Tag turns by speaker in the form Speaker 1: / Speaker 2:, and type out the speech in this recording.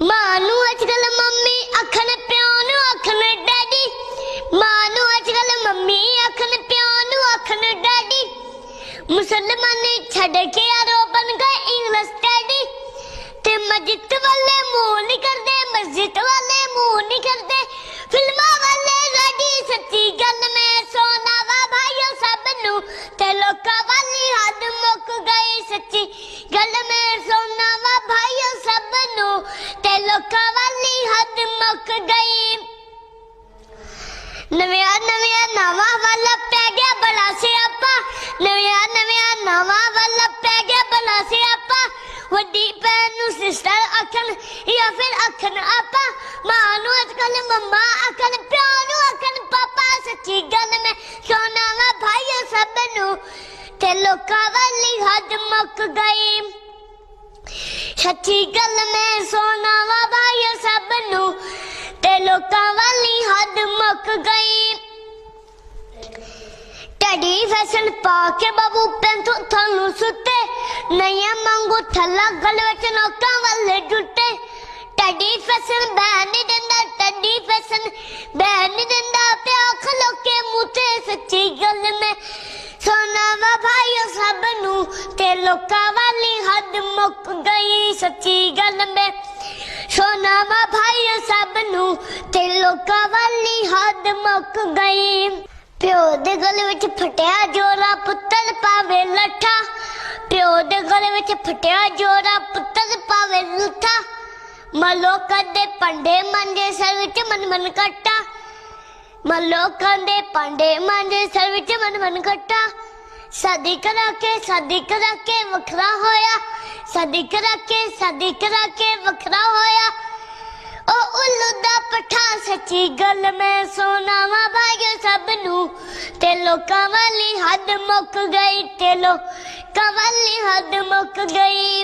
Speaker 1: मां नूं अजकल मम्मी आखन प्यो नूं आखन डैडी। मां नूं अजकल मम्मी आखन प्यो नूं आखन डैडी। मुसलमान छड़ के यारो बन गए इंग्लिश डैडी। ते मस्जिद वाले मुंह नहीं करदे, मस्जिद वाले मुंह नहीं करदे, फिल्मा वाले रेडी। सच्ची गल में सोना वा भाइयों सब नूं ते लोकां वाली हद मुक गई। सच्ची गल में सोना वा भाइयों सब नूं ते लोकां वाली हद मुक गई। नविया नविया नवा वाला पै गया बड़ा सियापा। नविया नविया नवा वाला पै गया बड़ा सियापा। वड्डी भैन नूं सिस्टर आखन या फिर आखन आपा। मां नूं अजकल मम्मा आखन, प्यो नूं आखन पापा। सच्ची गल में सोना वा भाइयों सब नूं ते लोकां वाली हद मुक गई। सच्ची गल में सोना वा भाइयों सब नूं ते लोकां वाली हद मुक गई। टैडी फैशन पा के बाबू पैंथू थानू सुते, नैया मंगू थल्ला गल विच नोकां वाले जुटे। टैडी फैशन बैन नहीं दिंदा, टैडी फैशन बैन नहीं दिंदा, प्या खलोके मुते। सच्ची गल में सोना वा भाइयों सब नूं ते लोकां वाली हद मुक गई। सच्ची गल में सोना वा भाइयों सब नूं ते लोकां वाली हद मुक गई। प्यो दे गले विच फटिया जोरा पुत्तर पावे लट्ठा। प्यो दे गले विच फटिया जोरा पुत्तर पावे लट्ठा। मलो कदे पंडे मांजे सर विच मन मन कट्टा। मलो कदे पंडे मांजे सर विच मन मन कट्टा। शादी करा के वखरा होया। शादी करा के वखरा होया। ओ उल्लू दा पठा। सच्ची गल में सोना वा भाइयों सब नूं ते लोकां वाली हद मुक गई। ते लोकां वाली हद मुक गई।